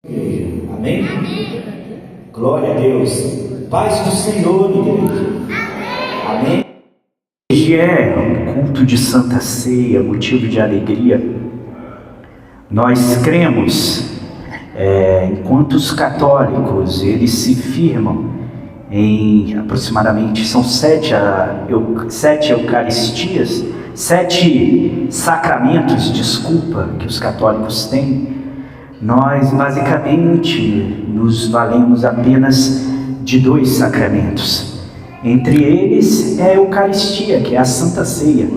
Amém? Glória a Deus. Paz do Senhor, igreja. Amém? Hoje é um culto de Santa Ceia, motivo de alegria. Nós cremos, enquanto os católicos, eles se firmam em aproximadamente, são sete Eucaristias, 7 sacramentos, que os católicos têm. Nós basicamente nos valemos apenas de 2 sacramentos. Entre eles é a Eucaristia, que é a Santa Ceia.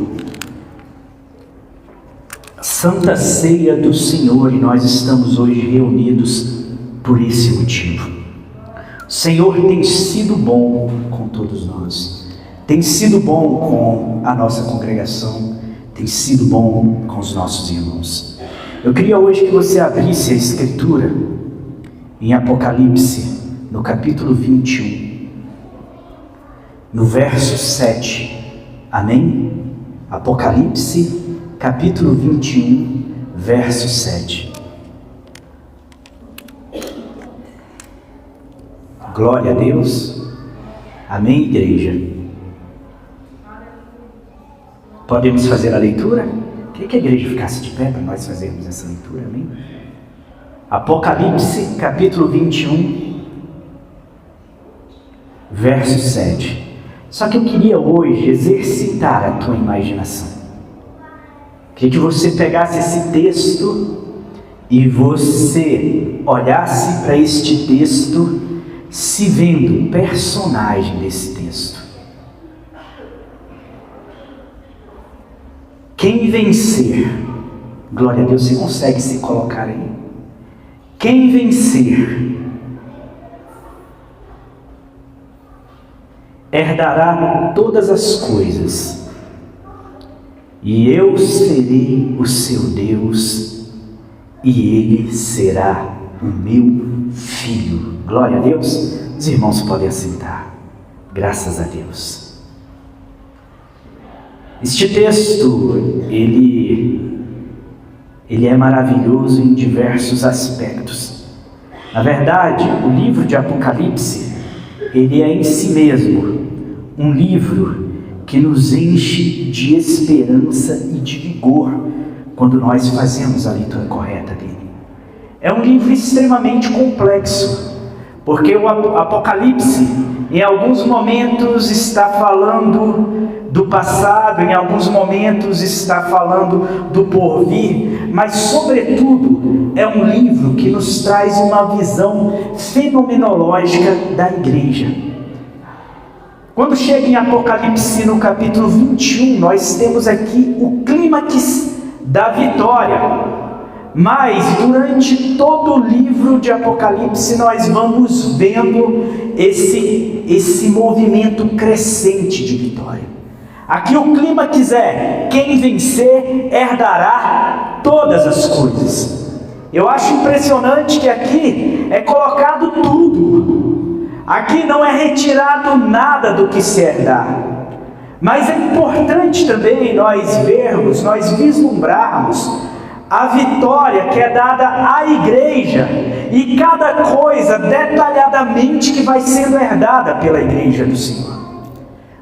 Santa Ceia do Senhor, e nós estamos hoje reunidos por esse motivo. O Senhor tem sido bom com todos nós, tem sido bom com a nossa congregação, tem sido bom com os nossos irmãos. Eu queria hoje que você abrisse a Escritura em Apocalipse, no capítulo 21, no verso 7. Amém? Apocalipse, capítulo 21, verso 7. Glória a Deus. Amém, igreja? Podemos fazer a leitura? Queria que a igreja ficasse de pé para nós fazermos essa leitura, amém? Apocalipse, capítulo 21, verso 7. Só que eu queria hoje exercitar a tua imaginação. Queria que você pegasse esse texto e você olhasse para este texto se vendo personagem desse texto. Quem vencer, glória a Deus, você consegue se colocar aí? Quem vencer herdará todas as coisas, e eu serei o seu Deus, e ele será o meu filho. Glória a Deus. Os irmãos podem assentar. Graças a Deus. Este texto, ele é maravilhoso em diversos aspectos. Na verdade, o livro de Apocalipse, ele é em si mesmo um livro que nos enche de esperança e de vigor quando nós fazemos a leitura correta dele. É um livro extremamente complexo, porque o Apocalipse, em alguns momentos, está falando do passado, em alguns momentos está falando do porvir, mas sobretudo é um livro que nos traz uma visão fenomenológica da igreja. Quando chega em Apocalipse no capítulo 21, nós temos aqui o clímax da vitória. Mas durante todo o livro de Apocalipse nós vamos vendo esse movimento crescente de vitória. Aqui o clímax é: quem vencer herdará todas as coisas. Eu acho impressionante que aqui é colocado tudo. Aqui não é retirado nada do que se herdar. Mas é importante também nós vermos, nós vislumbrarmos a vitória que é dada à igreja e cada coisa detalhadamente que vai sendo herdada pela igreja do Senhor.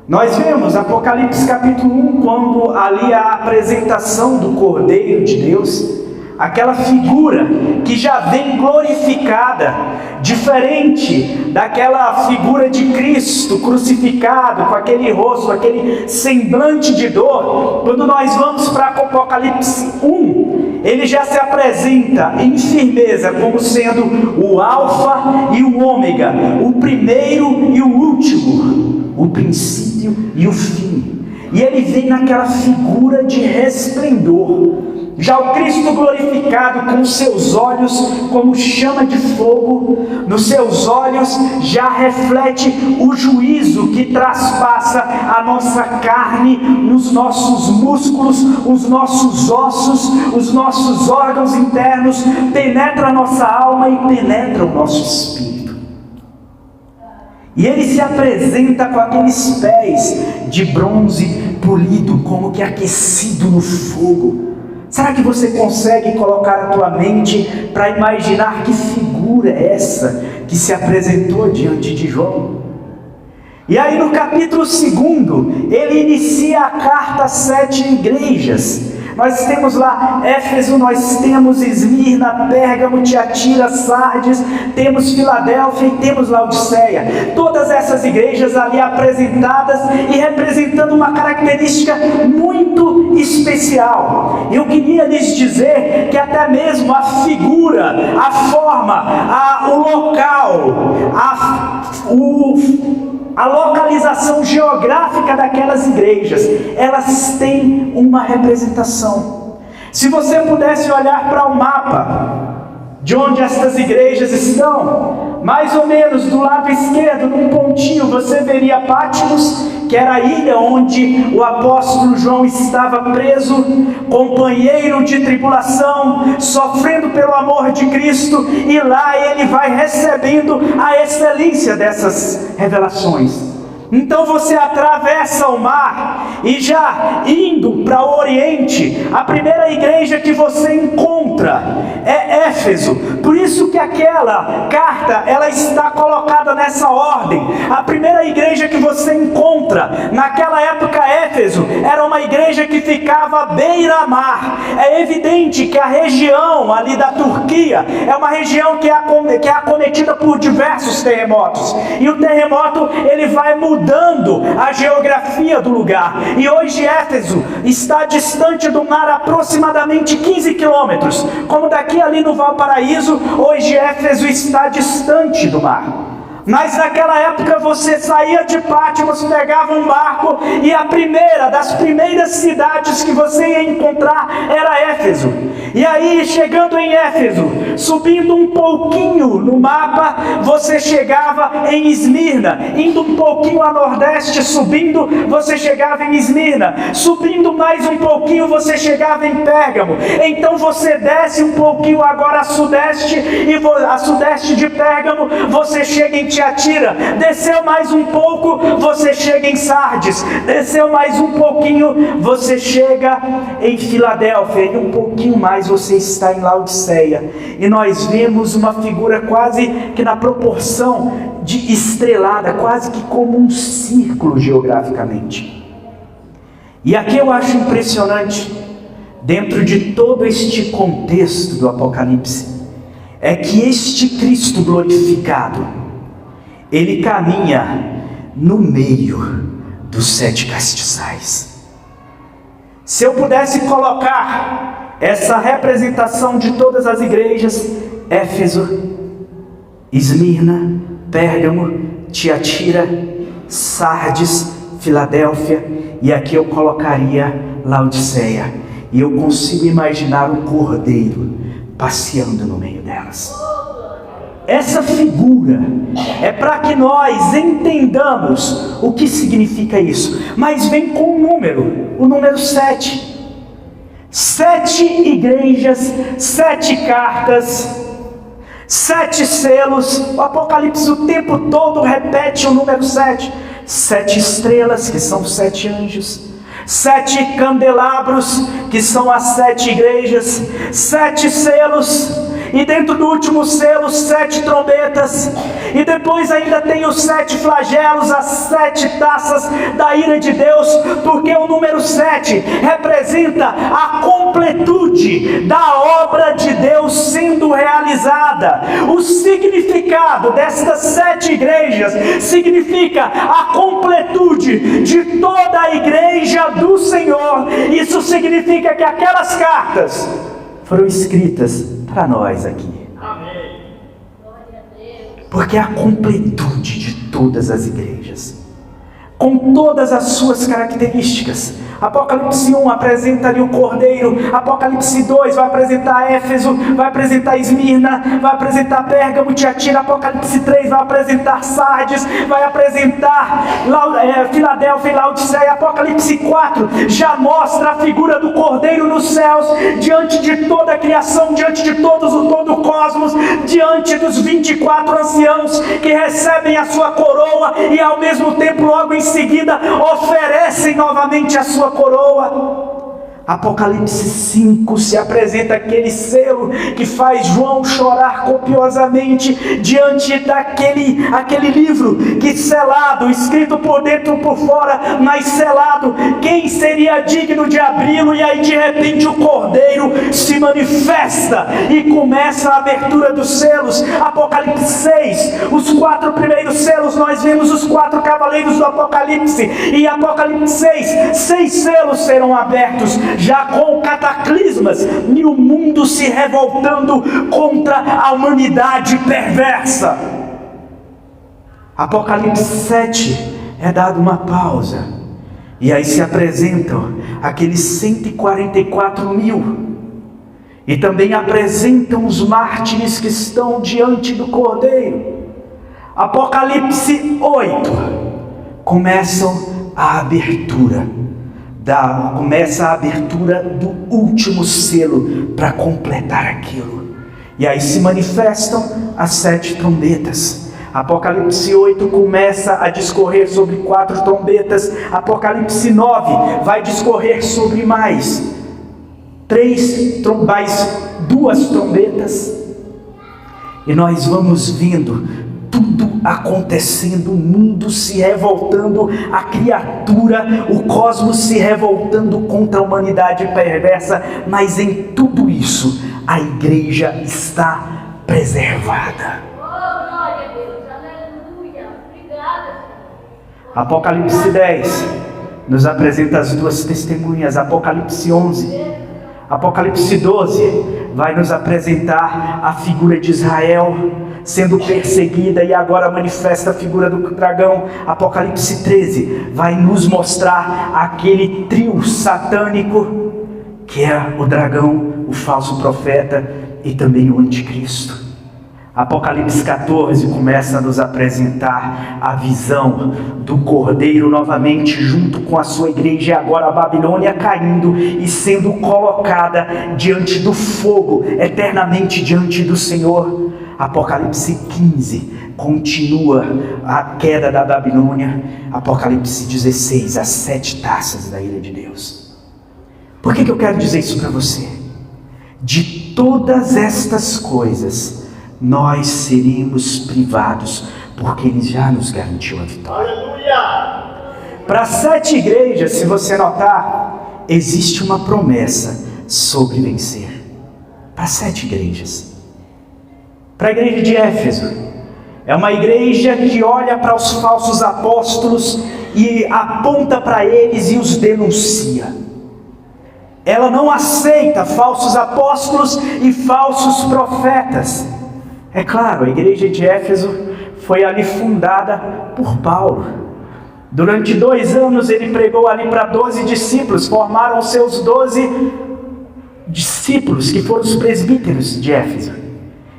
Nós vemos Apocalipse capítulo 1, quando ali a apresentação do Cordeiro de Deus, aquela figura que já vem glorificada, diferente daquela figura de Cristo crucificado, com aquele rosto, aquele semblante de dor. Quando nós vamos para Apocalipse 1, ele já se apresenta em firmeza como sendo o Alfa e o Ômega, o primeiro e o último, o princípio e o fim. E ele vem naquela figura de resplendor. Já o Cristo glorificado, com seus olhos como chama de fogo, nos seus olhos já reflete o juízo que traspassa a nossa carne, nos nossos músculos, os nossos ossos, os nossos órgãos internos, penetra a nossa alma e penetra o nosso espírito. E ele se apresenta com aqueles pés de bronze polido, como que aquecido no fogo. Será que você consegue colocar a tua mente para imaginar que figura figura é essa que se apresentou diante de João? E aí no capítulo 2, ele inicia a carta às 7 igrejas. Nós temos lá Éfeso, nós temos Esmirna, Pérgamo, Tiatira, Sardes, temos Filadélfia e temos Laodiceia. Todas essas igrejas ali apresentadas e representando uma característica muito especial. Eu queria lhes dizer que até mesmo a figura, a forma, o local, a localização geográfica daquelas igrejas, elas têm uma representação. Se você pudesse olhar para o mapa de onde estas igrejas estão, mais ou menos do lado esquerdo, num pontinho, você veria Patmos, que era a ilha onde o apóstolo João estava preso, companheiro de tribulação, sofrendo pelo amor de Cristo, e lá ele vai recebendo a excelência dessas revelações. Então você atravessa o mar e já indo para o Oriente, a primeira igreja que você encontra é Éfeso. Por isso que aquela carta, ela está colocada nessa ordem. A primeira igreja que você encontra, naquela época Éfeso, era uma igreja que ficava à beira-mar. É evidente que a região ali da Turquia é uma região que é acometida por diversos terremotos. E o terremoto, ele vai mudando a geografia do lugar. E hoje Éfeso está distante do mar aproximadamente 15 quilômetros. Como daqui ali no Valparaíso, hoje Éfeso está distante do mar. Mas naquela época você saía de Patmos, pegava um barco e a primeira das primeiras cidades que você ia encontrar era Éfeso. E aí, chegando em Éfeso, subindo um pouquinho no mapa, você chegava em Esmirna. Indo um pouquinho a nordeste, subindo, você chegava em Esmirna. Subindo mais um pouquinho, você chegava em Pérgamo. Então você desce um pouquinho agora a sudeste, e a sudeste de Pérgamo, você chega em Tiatira. Desceu mais um pouco, você chega em Sardes. Desceu mais um pouquinho, você chega em Filadélfia. E um pouquinho mais você está em Laodiceia. E nós vemos uma figura quase que na proporção de estrelada, quase que como um círculo geograficamente. E aqui eu acho impressionante, dentro de todo este contexto do Apocalipse, é que este Cristo glorificado, ele caminha no meio dos 7 castiçais. Se eu pudesse colocar essa representação de todas as igrejas, Éfeso, Esmirna, Pérgamo, Tiatira, Sardes, Filadélfia, e aqui eu colocaria Laodiceia, e eu consigo imaginar um cordeiro passeando no meio delas. Essa figura é para que nós entendamos o que significa isso. Mas vem com um número, o número 7. 7 igrejas, 7 cartas, 7 selos. O Apocalipse o tempo todo repete o número 7. 7 estrelas, que são 7 anjos. 7 candelabros, que são as 7 igrejas. 7 selos. E dentro do último selo, 7 trombetas. E depois ainda tem os 7 flagelos, as 7 taças da ira de Deus. Porque o número 7 representa a completude da obra de Deus sendo realizada. O significado destas 7 igrejas significa a completude de toda a igreja do Senhor. Isso significa que aquelas cartas foram escritas para nós aqui. Amém. Porque é a completude de todas as igrejas, com todas as suas características. Apocalipse 1 apresenta ali o Cordeiro. Apocalipse 2 vai apresentar Éfeso, vai apresentar Esmirna, vai apresentar Pérgamo, Tiatira. Apocalipse 3 vai apresentar Sardes, vai apresentar Filadélfia e Laodiceia. Apocalipse 4 já mostra a figura do Cordeiro nos céus, diante de toda a criação, diante de todo o cosmos, diante dos 24 anciãos que recebem a sua coroa e ao mesmo tempo logo em seguida oferecem novamente a sua coroa. Apocalipse 5 se apresenta aquele selo que faz João chorar copiosamente diante aquele livro que selado, escrito por dentro e por fora, mas selado. Quem seria digno de abri-lo? E aí de repente o Cordeiro se manifesta e começa a abertura dos selos. Apocalipse 6, os 4 primeiros selos, nós vemos os 4 cavaleiros do Apocalipse. E Apocalipse 6 selos serão abertos, já com cataclismas e o mundo se revoltando contra a humanidade perversa. Apocalipse 7 é dado uma pausa, e aí se apresentam aqueles 144 mil, e também apresentam os mártires que estão diante do Cordeiro. Apocalipse 8 começa a abertura do último selo para completar aquilo. E aí se manifestam as 7 trombetas. Apocalipse 8 começa a discorrer sobre 4 trombetas. Apocalipse 9 vai discorrer sobre mais 2 trombetas. E nós vamos vendo tudo acontecendo, o mundo se revoltando, a criatura, o cosmos se revoltando contra a humanidade perversa, mas em tudo isso a igreja está preservada. Apocalipse 10 nos apresenta as 2 testemunhas. Apocalipse 11, Apocalipse 12 vai nos apresentar a figura de Israel sendo perseguida e agora manifesta a figura do dragão. Apocalipse 13 vai nos mostrar aquele trio satânico que é o dragão, o falso profeta e também o anticristo. Apocalipse 14 começa a nos apresentar a visão do Cordeiro novamente junto com a sua igreja, agora a Babilônia caindo e sendo colocada diante do fogo, eternamente diante do Senhor. Apocalipse 15 continua a queda da Babilônia. Apocalipse 16, as 7 taças da ira de Deus. Por que eu quero dizer isso para você? De todas estas coisas nós seremos privados, porque Ele já nos garantiu a vitória. Para 7 igrejas, se você notar, existe uma promessa sobre vencer. Para 7 igrejas. Para a igreja de Éfeso, é uma igreja que olha para os falsos apóstolos e aponta para eles e os denuncia. Ela não aceita falsos apóstolos e falsos profetas. É claro, a igreja de Éfeso foi ali fundada por Paulo. Durante 2 anos ele pregou ali para 12 discípulos, formaram seus 12 discípulos, que foram os presbíteros de Éfeso.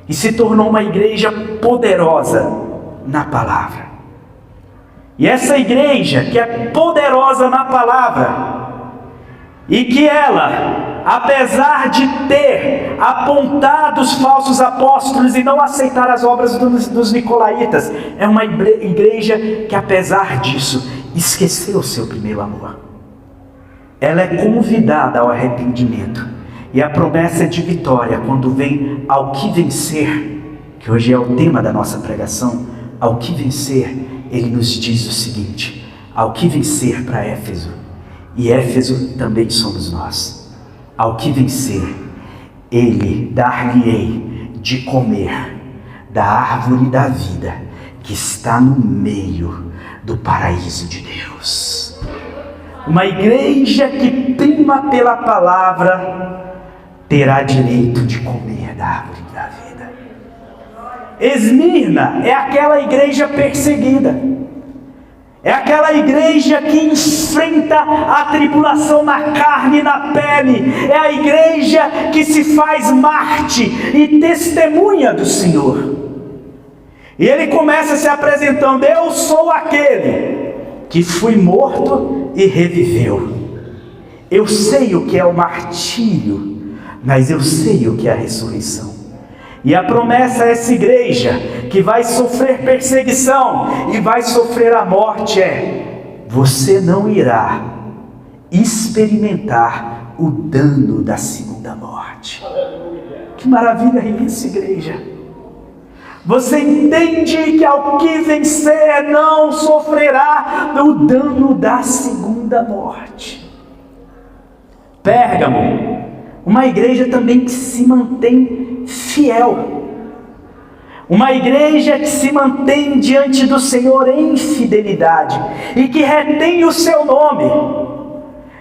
E se tornou uma igreja poderosa na palavra. E essa igreja que é poderosa na palavra, e que ela, apesar de ter apontado os falsos apóstolos e não aceitar as obras dos nicolaítas, é uma igreja que, apesar disso, esqueceu o seu primeiro amor. Ela é convidada ao arrependimento, e a promessa de vitória, quando vem ao que vencer, que hoje é o tema da nossa pregação, ao que vencer, ele nos diz o seguinte: ao que vencer para Éfeso, e Éfeso também somos nós, ao que vencer, ele dar-lhe-ei de comer da árvore da vida que está no meio do paraíso de Deus. Uma igreja que prima pela palavra terá direito de comer da árvore da vida. Esmirna é aquela igreja perseguida. É aquela igreja que enfrenta a tribulação na carne e na pele. É a igreja que se faz Marte e testemunha do Senhor. E ele começa se apresentando: eu sou aquele que fui morto e reviveu. Eu sei o que é o martírio, mas eu sei o que é a ressurreição. E a promessa a essa igreja que vai sofrer perseguição e vai sofrer a morte é: você não irá experimentar o dano da segunda morte. Que maravilha isso, igreja! Você entende que ao que vencer não sofrerá o dano da segunda morte. Pérgamo, uma igreja também que se mantém fiel. Uma igreja que se mantém diante do Senhor em fidelidade e que retém o seu nome.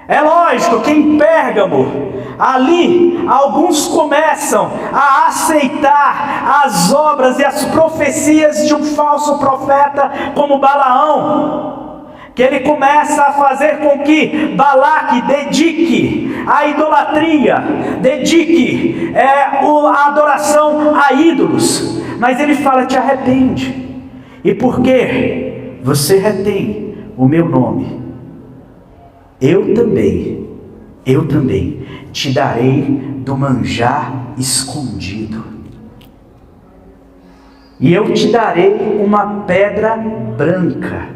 É lógico que em Pérgamo, ali, alguns começam a aceitar as obras e as profecias de um falso profeta como Balaão, que ele começa a fazer com que Balaque dedique a idolatria, dedique a adoração a ídolos, mas ele fala: te arrepende, e porque você retém o meu nome, eu também te darei do manjar escondido. E eu te darei uma pedra branca,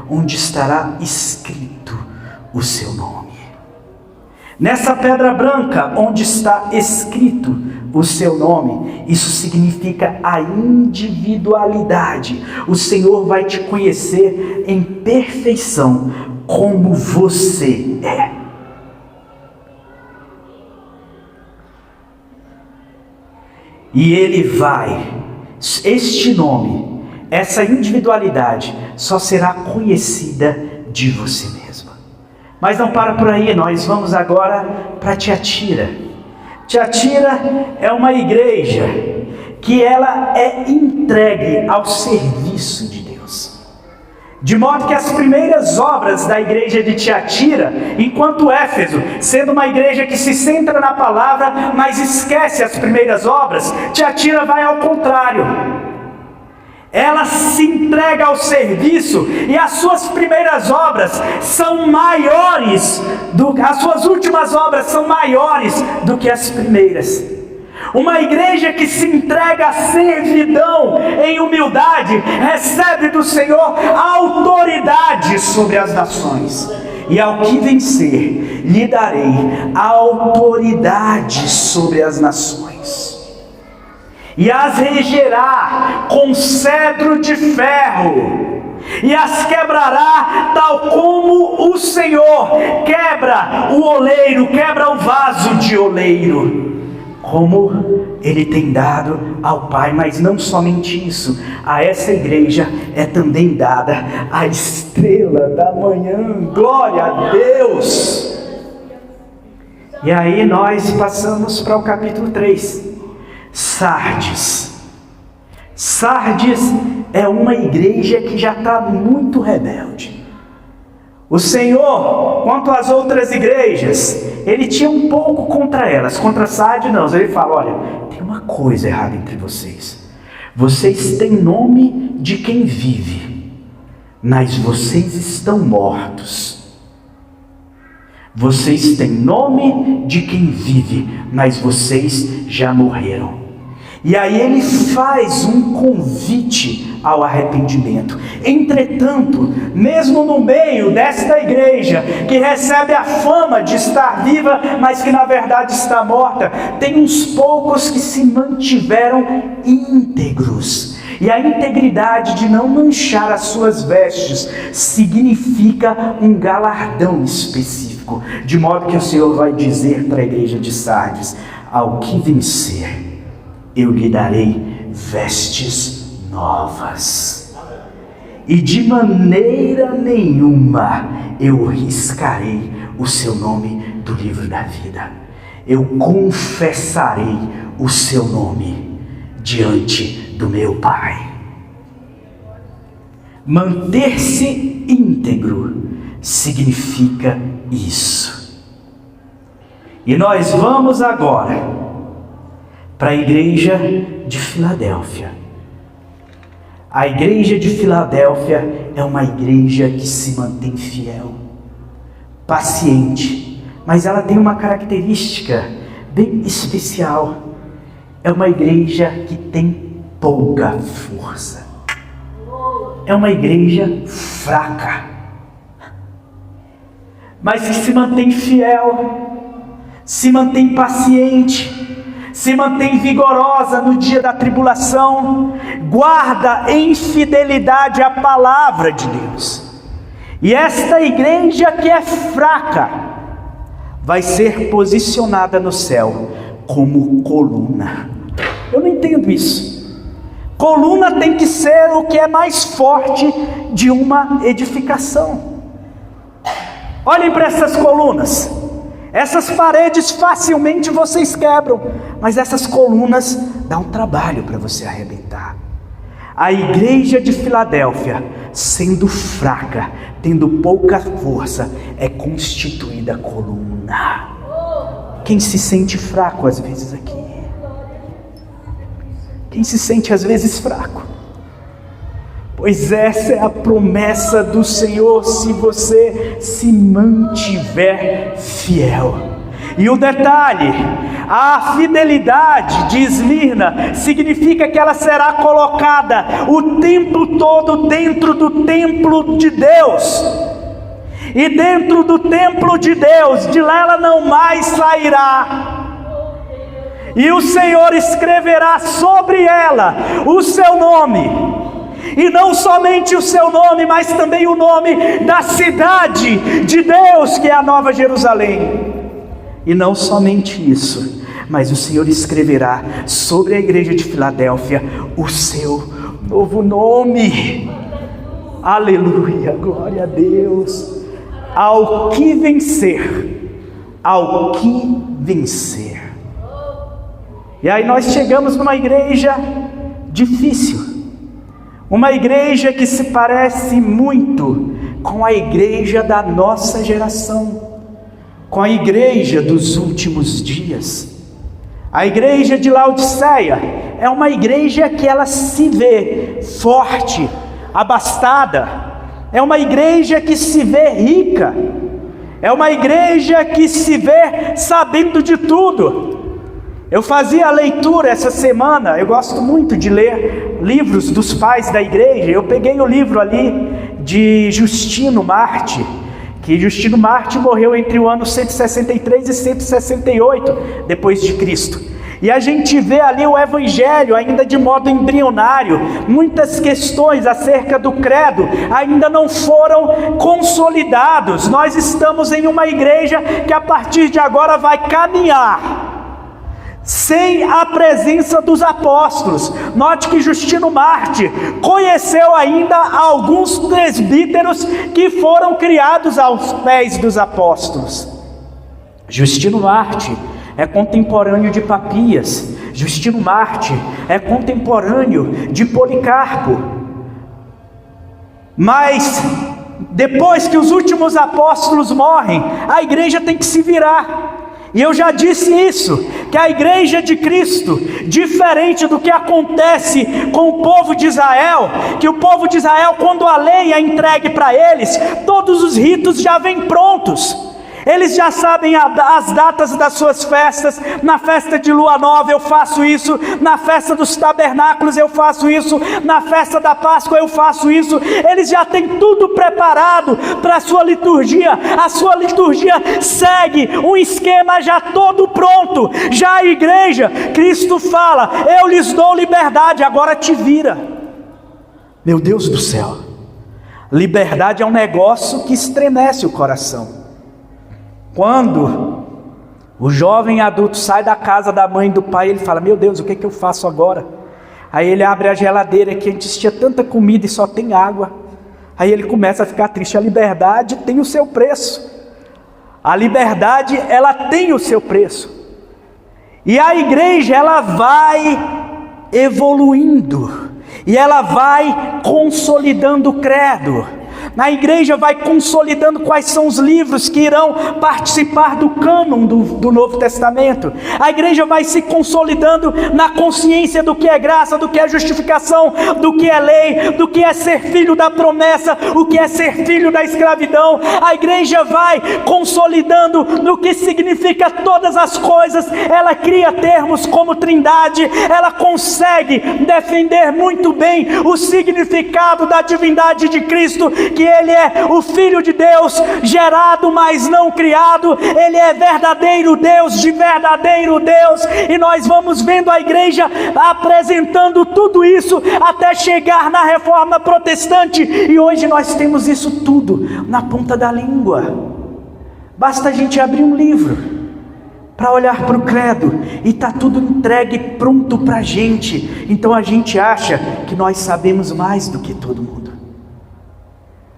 onde estará escrito o seu nome. Nessa pedra branca, onde está escrito o seu nome, isso significa a individualidade. O Senhor vai te conhecer em perfeição, como você é. E Ele este nome, essa individualidade, só será conhecida de você mesmo. Mas não para por aí, nós vamos agora para Tiatira. Tiatira é uma igreja que ela é entregue ao serviço de Deus. De modo que as primeiras obras da igreja de Tiatira, enquanto Éfeso, sendo uma igreja que se centra na palavra, mas esquece as primeiras obras, Tiatira vai ao contrário. Ela se entrega ao serviço e as suas primeiras obras são maiores, as suas últimas obras são maiores do que as primeiras. Uma igreja que se entrega à servidão em humildade, recebe do Senhor autoridade sobre as nações. E ao que vencer, lhe darei autoridade sobre as nações. E as regerá com cedro de ferro, e as quebrará tal como o Senhor quebra o oleiro, quebra o vaso de oleiro, como Ele tem dado ao Pai. Mas não somente isso, a essa igreja é também dada a estrela da manhã. Glória a Deus! E aí nós passamos para o capítulo 3. Sardes. Sardes é uma igreja que já está muito rebelde. O Senhor, quanto às outras igrejas, Ele tinha um pouco contra elas. Contra Sardes não, Ele fala: olha, tem uma coisa errada entre vocês. Vocês têm nome de quem vive, mas vocês estão mortos. Vocês têm nome de quem vive, mas vocês já morreram. E aí Ele faz um convite ao arrependimento. Entretanto, mesmo no meio desta igreja, que recebe a fama de estar viva, mas que na verdade está morta, tem uns poucos que se mantiveram íntegros. E a integridade de não manchar as suas vestes significa um galardão específico. De modo que o Senhor vai dizer para a igreja de Sardes: ao que vencer, eu lhe darei vestes novas, e de maneira nenhuma eu riscarei o seu nome do livro da vida. Eu confessarei o seu nome diante do meu Pai. Manter-se íntegro significa isso. E nós vamos agora para a igreja de Filadélfia. A igreja de Filadélfia é uma igreja que se mantém fiel, paciente, mas ela tem uma característica bem especial. É uma igreja que tem pouca força. É uma igreja fraca. mas que se mantém fiel, se mantém paciente, se mantém vigorosa no dia da tribulação, guarda em fidelidade a palavra de Deus. E esta igreja que é fraca vai ser posicionada no céu como coluna. Eu não entendo isso. Coluna tem que ser o que é mais forte de uma edificação. Olhem para essas colunas. Essas paredes facilmente vocês quebram, mas essas colunas dão um trabalho para você arrebentar. A igreja de Filadélfia, sendo fraca, tendo pouca força, é constituída coluna. Quem se sente fraco às vezes aqui? Quem se sente às vezes fraco? Pois essa é a promessa do Senhor, se você se mantiver fiel. E o detalhe, a fidelidade de Esmirna significa que ela será colocada o tempo todo dentro do templo de Deus. E dentro do templo de Deus, de lá ela não mais sairá. E o Senhor escreverá sobre ela o seu nome. E não somente o seu nome, mas também o nome da cidade de Deus, que é a Nova Jerusalém. E não somente isso, mas o Senhor escreverá sobre a igreja de Filadélfia o seu novo nome. Aleluia, glória a Deus. Ao que vencer, ao que vencer. E aí nós chegamos numa igreja difícil, uma igreja que se parece muito com a igreja da nossa geração, com a igreja dos últimos dias. A igreja de Laodiceia é uma igreja que ela se vê forte, abastada, é uma igreja que se vê rica, é uma igreja que se vê sabendo de tudo. Eu fazia a leitura essa semana, eu gosto muito de ler livros dos pais da igreja. Eu peguei o livro ali de Justino Marte, que Justino Marte morreu entre o ano 163 e 168 depois de Cristo. E a gente vê ali o evangelho ainda de modo embrionário. Muitas questões acerca do credo ainda não foram consolidados. Nós estamos em uma igreja que a partir de agora vai caminhar sem a presença dos apóstolos. Note que Justino Marte conheceu ainda alguns presbíteros que foram criados aos pés dos apóstolos. Justino Marte é contemporâneo de Papias. Justino Marte é contemporâneo de Policarpo. Mas depois que os últimos apóstolos morrem, a igreja tem que se virar. E eu já disse isso, que a igreja de Cristo, diferente do que acontece com o povo de Israel, que o povo de Israel, quando a lei é entregue para eles, todos os ritos já vêm prontos. Eles já sabem as datas das suas festas. Na festa de lua nova eu faço isso, na festa dos tabernáculos eu faço isso, na festa da Páscoa eu faço isso. Eles já têm tudo preparado para a sua liturgia. A sua liturgia segue um esquema já todo pronto. Já a igreja, Cristo fala: eu lhes dou liberdade, agora te vira. Meu Deus do céu, liberdade é um negócio que estremece o coração. Quando o jovem adulto sai da casa da mãe e do pai, ele fala: meu Deus, o que eu faço agora? Aí ele abre a geladeira, que antes tinha tanta comida e só tem água. Aí ele começa a ficar triste. A liberdade tem o seu preço. A liberdade, ela tem o seu preço. E a igreja, ela vai evoluindo, e ela vai consolidando o credo. Na igreja vai consolidando quais são os livros que irão participar do cânon do Novo Testamento. A igreja vai se consolidando na consciência do que é graça, do que é justificação, do que é lei, do que é ser filho da promessa, o que é ser filho da escravidão. A igreja vai consolidando no que significa todas as coisas. Ela cria termos como trindade. Ela consegue defender muito bem o significado da divindade de Cristo, que Ele é o Filho de Deus, gerado, mas não criado. Ele é verdadeiro Deus, de verdadeiro Deus. E nós vamos vendo a igreja apresentando tudo isso até chegar na Reforma Protestante. E hoje nós temos isso tudo na ponta da língua. Basta a gente abrir um livro para olhar para o credo e está tudo entregue, pronto para a gente. Então a gente acha que nós sabemos mais do que todo mundo.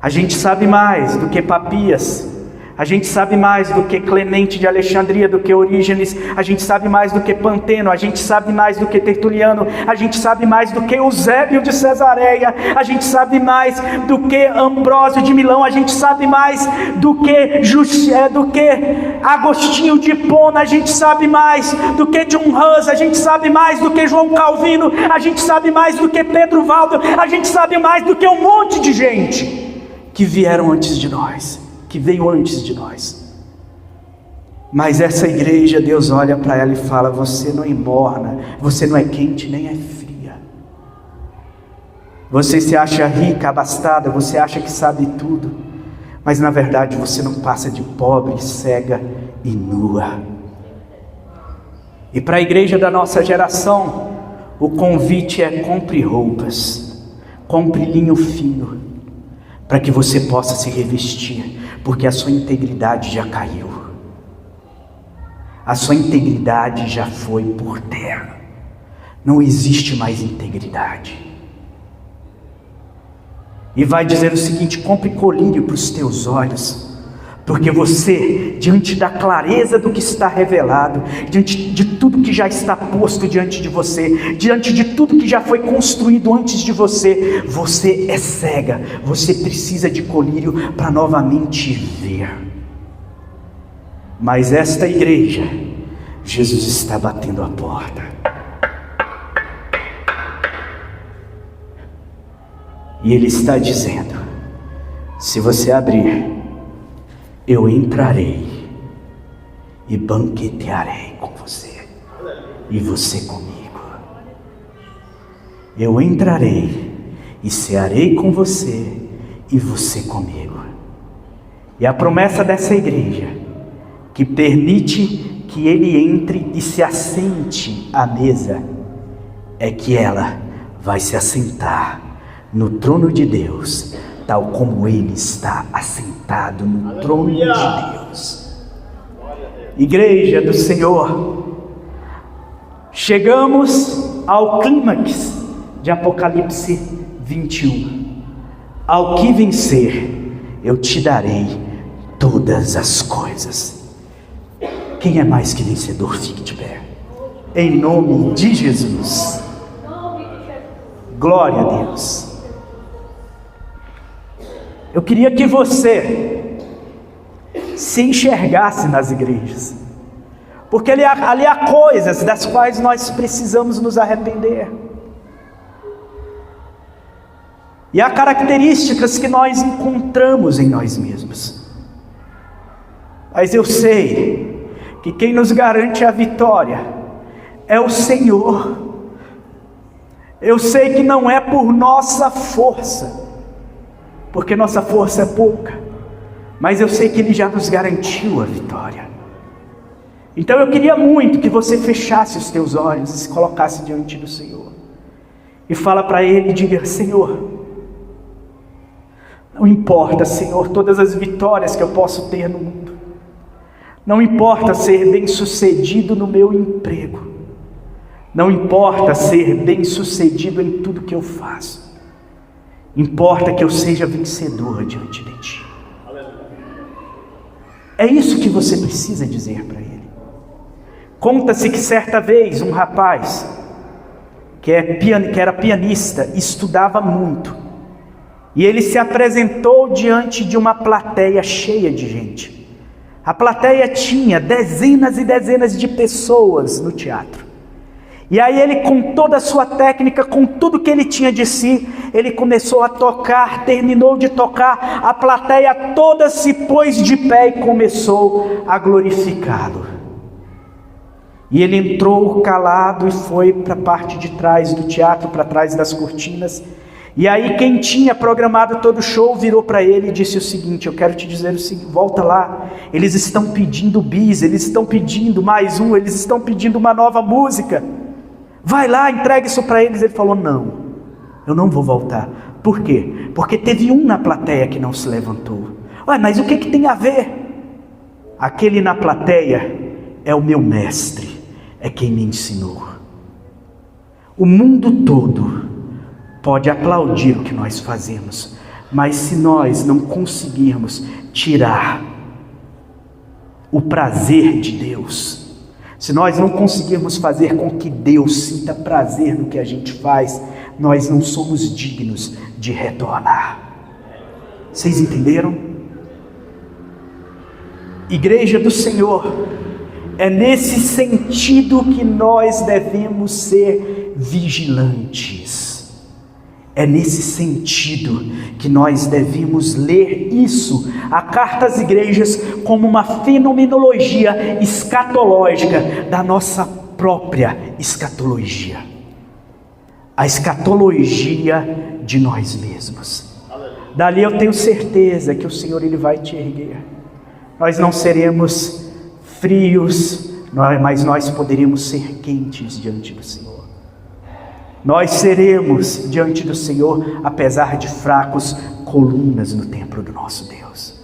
A gente sabe mais do que Papias, a gente sabe mais do que Clemente de Alexandria, do que Orígenes, a gente sabe mais do que Panteno, a gente sabe mais do que Tertuliano, a gente sabe mais do que Eusébio de Cesareia, a gente sabe mais do que Ambrósio de Milão, a gente sabe mais do que Agostinho de Hipona, a gente sabe mais do que John Hus, a gente sabe mais do que João Calvino, a gente sabe mais do que Pedro Valdo, a gente sabe mais do que um monte de gente que vieram antes de nós, que veio antes de nós. Mas essa igreja, Deus olha para ela e fala: você não é morna, você não é quente nem é fria. Você se acha rica, abastada, você acha que sabe tudo, mas na verdade você não passa de pobre, cega e nua. E para a igreja da nossa geração, o convite é: compre roupas, compre linho fino, para que você possa se revestir, porque a sua integridade já caiu, a sua integridade já foi por terra, não existe mais integridade. E vai dizer o seguinte: compre colírio para os teus olhos, porque você, diante da clareza do que está revelado, diante de tudo que já está posto diante de você, diante de tudo que já foi construído antes de você, você é cega, você precisa de colírio para novamente ver. Mas esta igreja, Jesus está batendo a porta, e Ele está dizendo: se você abrir, eu entrarei e banquetearei com você, e você comigo. Eu entrarei e cearei com você, e você comigo. E a promessa dessa igreja, que permite que Ele entre e se assente à mesa, é que ela vai se assentar no trono de Deus, tal como Ele está assentado no trono de Deus. Igreja do Senhor, chegamos ao clímax de Apocalipse 21. Ao que vencer, eu te darei todas as coisas. Quem é mais que vencedor, fique de pé, em nome de Jesus. Glória a Deus. Eu queria que você se enxergasse nas igrejas, porque ali há coisas das quais nós precisamos nos arrepender, e há características que nós encontramos em nós mesmos. Mas eu sei que quem nos garante a vitória é o Senhor. Eu sei que não é por nossa força, porque nossa força é pouca, mas eu sei que Ele já nos garantiu a vitória. Então eu queria muito que você fechasse os teus olhos e se colocasse diante do Senhor, e fala para Ele, diga: Senhor, não importa, Senhor, todas as vitórias que eu posso ter no mundo, não importa ser bem sucedido no meu emprego, não importa ser bem sucedido em tudo que eu faço, importa que eu seja vencedor diante de Ti. É isso que você precisa dizer para Ele. Conta-se que certa vez um rapaz que era pianista, estudava muito, e ele se apresentou diante de uma plateia cheia de gente. A plateia tinha dezenas e dezenas de pessoas no teatro. E aí ele, com toda a sua técnica, com tudo que ele tinha de si, ele começou a tocar, terminou de tocar, a plateia toda se pôs de pé e começou a glorificá-lo. E ele entrou calado e foi para a parte de trás do teatro, para trás das cortinas, E aí quem tinha programado todo o show virou para ele e disse o seguinte: eu quero te dizer o seguinte, volta lá, eles estão pedindo bis, eles estão pedindo mais um, eles estão pedindo uma nova música, vai lá, entrega isso para eles. Ele falou: não, eu não vou voltar. Por quê? Porque teve um na plateia que não se levantou. Ué, mas o que tem a ver? Aquele na plateia é o meu mestre, é quem me ensinou. O mundo todo pode aplaudir o que nós fazemos, mas se nós não conseguirmos tirar o prazer de Deus, se nós não conseguirmos fazer com que Deus sinta prazer no que a gente faz, nós não somos dignos de retornar. Vocês entenderam? Igreja do Senhor, é nesse sentido que nós devemos ser vigilantes. É nesse sentido que nós devemos ler isso, a carta às igrejas, como uma fenomenologia escatológica da nossa própria escatologia. A escatologia de nós mesmos. Dali eu tenho certeza que o Senhor Ele vai te erguer. Nós não seremos frios, mas nós poderemos ser quentes diante do Senhor. Nós seremos diante do Senhor, apesar de fracos, colunas no templo do nosso Deus.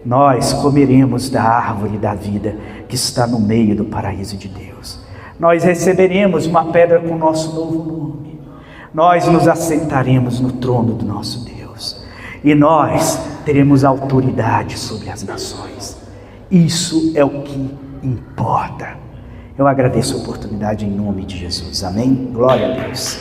Nós comeremos da árvore da vida que está no meio do paraíso de Deus. Nós receberemos uma pedra com o nosso novo nome. Nós nos assentaremos no trono do nosso Deus. E nós teremos autoridade sobre as nações. Isso é o que importa. Eu agradeço a oportunidade em nome de Jesus. Amém? Glória a Deus.